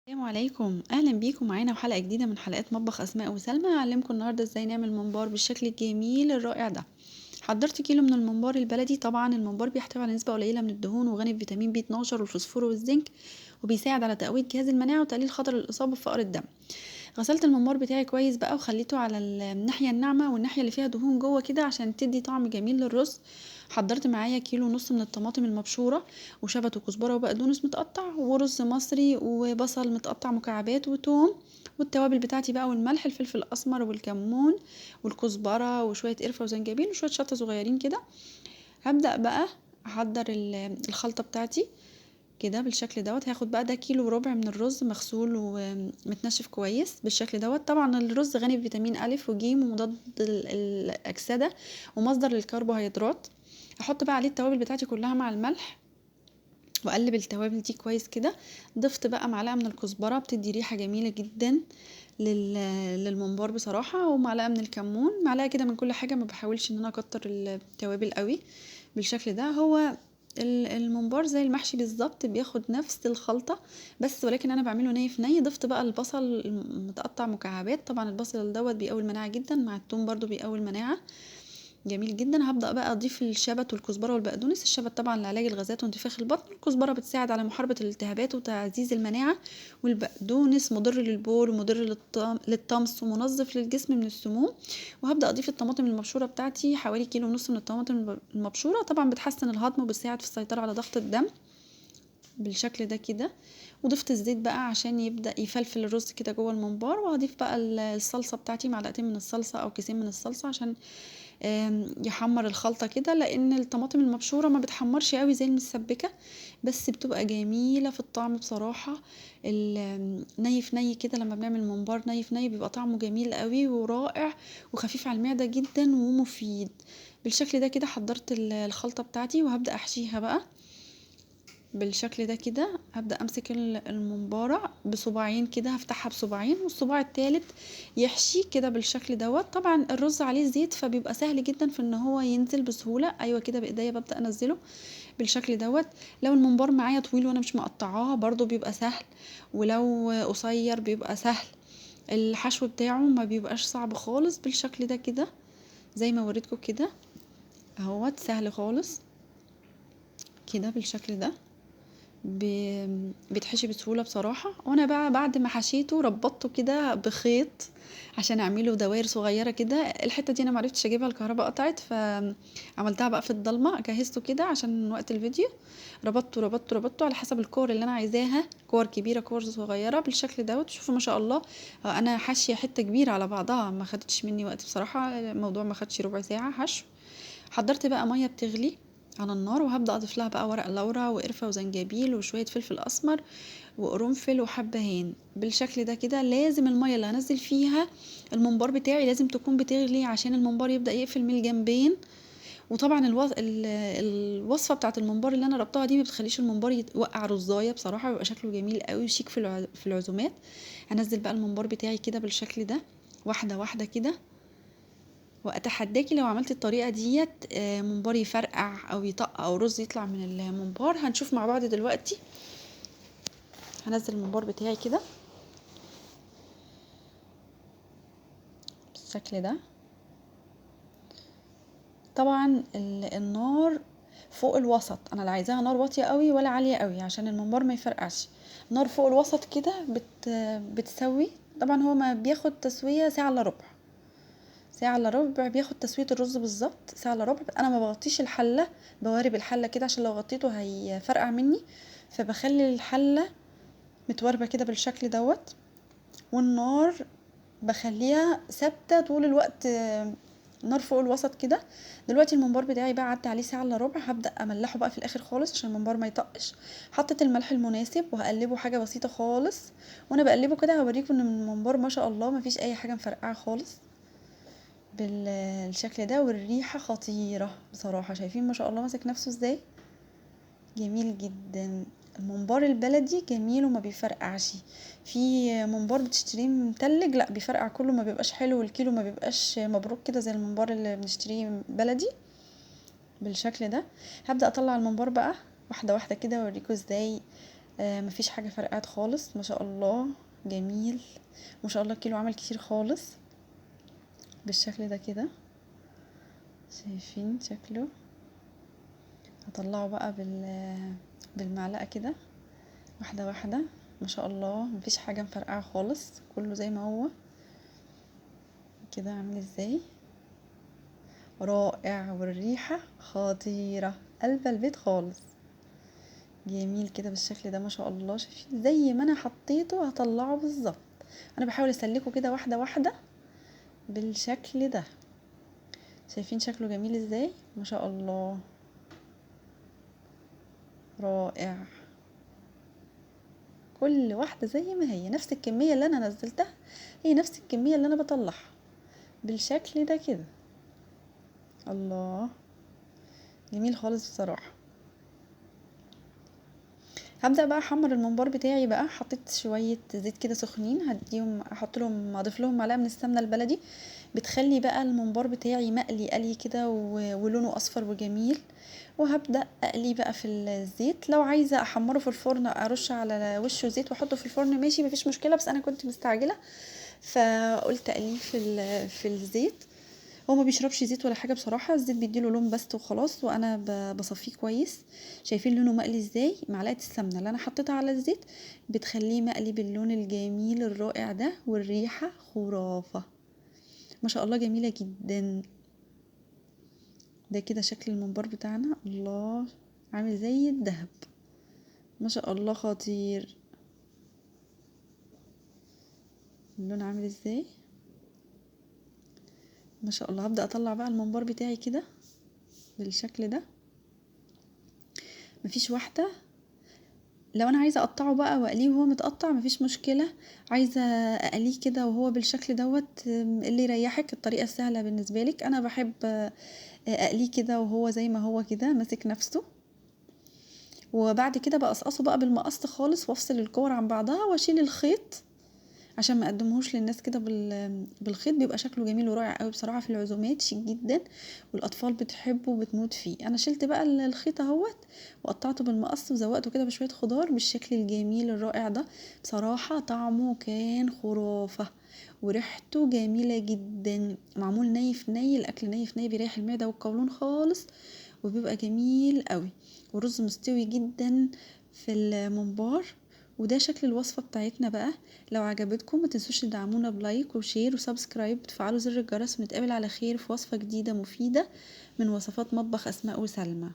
السلام عليكم، اهلا بيكم معانا وحلقه جديده من حلقات مطبخ اسماء وسلمى. هعلمكم النهارده ازاي نعمل ممبار بالشكل الجميل الرائع ده. حضرت كيلو من الممبار البلدي. طبعا الممبار بيحتوي على نسبه قليله من الدهون وغني بفيتامين بي 12 والفوسفور والزنك، وبيساعد على تقويه جهاز المناعه وتقليل خطر الاصابه بفقر الدم. غسلت الممبار بتاعي كويس بقى وخليته على الناحيه الناعمه والناحيه اللي فيها دهون جوه كده عشان تدي طعم جميل للرز. حضرت معايا كيلو ونص من الطماطم المبشوره وشبت وكزبره وبقدونس متقطع ورز مصري وبصل متقطع مكعبات وتوم، والتوابل بتاعتي بقى والملح الفلفل الاسمر والكمون والكزبره وشويه قرفه وزنجبيل وشويه شطه صغيرين كده. هبدا بقى احضر الخلطه بتاعتي كده بالشكل دوت. هاخد بقى ده كيلو وربع من الرز مغسول ومتنشف كويس بالشكل دوت. طبعا الرز غني بفيتامين الف وجيم ومضاد الاكسده ومصدر للكربوهيدرات. احط بقى عليه التوابل بتاعتي كلها مع الملح واقلب التوابل دي كويس كده. ضفت بقى معلقه من الكزبره بتدي ريحه جميله جدا للممبار بصراحه، ومعلقه من الكمون، معلقه كده من كل حاجه، ما بحاولش ان انا اكتر التوابل قوي. بالشكل ده هو الممبار زي المحشي بالظبط، بياخد نفس الخلطه بس ولكن انا بعمله ني في ني. ضفت بقى البصل متقطع مكعبات. طبعا البصل دوت بيقوي المناعه جدا، مع الثوم برضو بيقوي المناعه جميل جدا. هبدأ بقى اضيف الشبت والكزبره والبقدونس. الشبت طبعا لعلاج الغازات وانتفاخ البطن، الكزبره بتساعد على محاربه الالتهابات وتعزيز المناعه، والبقدونس مضر للبول ومضر للطمس ومنظف للجسم من السموم. وهبدأ اضيف الطماطم المبشوره بتاعتي، حوالي كيلو ونص من الطماطم المبشوره. طبعا بتحسن الهضم وبتساعد في السيطره على ضغط الدم بالشكل ده كده. وضفت الزيت بقى عشان يبدأ يفلفل الرز كده جوه الممبار. وهضيف بقى الصلصه بتاعتي، معلقتين من الصلصه او كيسين من الصلصه عشان يحمر الخلطة كده، لان الطماطم المبشورة ما بتحمرش قوي زي المسبكة، بس بتبقى جميلة في الطعم بصراحة. ني في ني كده، لما بنعمل ممبار ني في ني بيبقى طعمه جميل قوي ورائع وخفيف على المعدة جدا ومفيد. بالشكل ده كده حضرت الخلطة بتاعتي وهبدأ احشيها بقى بالشكل ده كده. هبدأ امسك الممبارة بصباعين كده، هفتحها بصباعين والصباع التالت يحشي كده بالشكل دوت. طبعا الرز عليه زيت فبيبقى سهل جدا في ان هو ينزل بسهولة. ايوه كده بايديا ببدأ انزله بالشكل دوت. لو الممبار معايا طويل وانا مش مقطعاه برضو بيبقى سهل، ولو قصير بيبقى سهل. الحشو بتاعه ما بيبقاش صعب خالص بالشكل ده كده زي ما وريتكم كده اهوت، سهل خالص كده بالشكل ده. بيتحشي بسهولة بصراحة. وانا بقى بعد ما حشيته ربطته كده بخيط عشان اعمله دوائر صغيرة كده. الحتة دي انا معرفتش اجيبها، الكهرباء قطعت فعملتها بقى في الضلمة، جهزته كده عشان وقت الفيديو. ربطته على حسب الكور اللي انا عايزاها، كور كبيرة كور صغيرة بالشكل دوت. شوفوا ما شاء الله انا حاشية حتة كبيرة على بعضها، ما خدتش مني وقت بصراحة، الموضوع ما خدش ربع ساعة حشو. حضرت بقى ميه بتغلي على النار وهبدأ اضيف لها بقى ورق لورا وقرفة وزنجبيل وشوية فلفل اسمر وقرنفل وحبهان بالشكل ده كده. لازم الميه اللي هنزل فيها الممبار بتاعي لازم تكون بتغلي عشان الممبار يبدأ يقفل من الجنبين. وطبعا الوصفه بتاعت الممبار اللي انا ربطها دي ما بتخليش الممبار يوقع رزايه بصراحه، بيبقى شكله جميل قوي وشيك في العزومات. هنزل بقى الممبار بتاعي كده بالشكل ده واحده واحده كده. واتحداكي لو عملتي الطريقه ديت ممبار يفرقع او يطق او رز يطلع من الممبار. هنشوف مع بعض دلوقتي. هنزل الممبار بتاعي كده بالشكل ده. طبعا النار فوق الوسط، انا لا عايزاها نار واطيه قوي ولا عاليه قوي عشان الممبار ما يفرقعش. نار فوق الوسط كده بتسوي. طبعا هو ما بياخد تسويه ساعه الا ربع، ساعة الا ربع بياخد تسوية الرز بالظبط، ساعة الا ربع. انا ما بغطيش الحلة، بوارب الحلة كده عشان لو غطيته هيفرقع مني، فبخلي الحلة متواربة كده بالشكل دوت. والنار بخليها ثابتة طول الوقت، نار فوق الوسط كده. دلوقتي الممبار بتاعي بقى عدى عليه ساعة الا ربع، هبدأ املحه بقى في الاخر خالص عشان الممبار ما يطقش. حطيت الملح المناسب وهقلبه حاجة بسيطة خالص. وانا بقلبه كده هوريكم ان الممبار ما شاء الله ما فيش اي حاجة مفرقعة خالص بالشكل ده. والريحة خطيرة بصراحة، شايفين ما شاء الله ماسك نفسه ازاي، جميل جدا. الممبار البلدي جميل وما بيفرقعش. في ممبار بتشتريه متلج لا بيفرقع كله، ما بيبقاش حلو، والكيلو ما بيبقاش مبروك كده زي الممبار اللي بنشتريه بلدي بالشكل ده. هبدأ اطلع الممبار بقى واحدة واحدة كده واوريكم ازاي مفيش حاجة فرقعت خالص، ما شاء الله جميل. ما شاء الله الكيلو عمل كتير خالص بالشكل ده كده. شايفين شكله؟ هطلعه بقى بالمعلقة كده واحدة واحدة. ما شاء الله مفيش حاجة مفرقعة خالص، كله زي ما هو كده. عامل ازاي؟ رائع، والريحة خطيرة، قلب البيت خالص. جميل كده بالشكل ده ما شاء الله. شايفين زي ما انا حطيته هطلعه بالظبط. انا بحاول اسلكه كده واحدة واحدة بالشكل ده. شايفين شكله جميل ازاي؟ ما شاء الله رائع. كل واحدة زي ما هي، نفس الكمية اللي انا نزلتها هي نفس الكمية اللي انا بطلعها بالشكل ده كده. الله جميل خالص بصراحة. هبدأ بقى احمر الممبار بتاعي بقى. حطيت شوية زيت كده سخنين، هديهم احط لهم اضيف لهم معلقة من السمنة البلدي. بتخلي بقى الممبار بتاعي مقلي قلي كده ولونه اصفر وجميل. وهبدأ اقليه بقى في الزيت. لو عايزة احمره في الفرن ارش على وشه زيت واحطه في الفرن ماشي مفيش مشكلة، بس انا كنت مستعجلة فقلت اقليه في الزيت. هو ما بيشربش زيت ولا حاجه بصراحه، الزيت بيديله لون بس وخلاص، وانا بصفيه كويس. شايفين لونه مقلي ازاي؟ معلقه السمنه اللي انا حطيتها على الزيت بتخليه مقلي باللون الجميل الرائع ده، والريحه خرافه ما شاء الله جميله جدا. ده كده شكل الممبار بتاعنا. الله عامل زي الدهب ما شاء الله خطير. اللون عامل ازاي؟ ما شاء الله. هبدأ اطلع بقى الممبار بتاعي كده بالشكل ده. مفيش واحده. لو انا عايزه اقطعه بقى واقليه وهو متقطع مفيش مشكله، عايزه اقليه كده وهو بالشكل دوت اللي يريحك. الطريقه السهله بالنسبه لك. انا بحب اقليه كده وهو زي ما هو كده ماسك نفسه، وبعد كده بقصقصه بقى بالمقص خالص وافصل الكور عن بعضها واشيل الخيط عشان ما اقدمهوش للناس كده بالخيط. بيبقى شكله جميل ورائع قوي بصراحه في العزومات، شيك جدا والاطفال بتحبه وبتموت فيه. انا شلت بقى الخيط اهوت وقطعته بالمقص وزوقته كده بشويه خضار بالشكل الجميل الرائع ده. بصراحه طعمه كان خرافه وريحته جميله جدا. معمول ني في ني، الاكل ني في ني بيريح المعده والقولون خالص وبيبقى جميل قوي. ورز مستوي جدا في الممبار. وده شكل الوصفة بتاعتنا بقى. لو عجبتكم ما تنسوش تدعمونا بلايك وشير وسبسكرايب وتفعلوا زر الجرس، ونتقابل على خير في وصفة جديدة مفيدة من وصفات مطبخ أسماء وسلمى.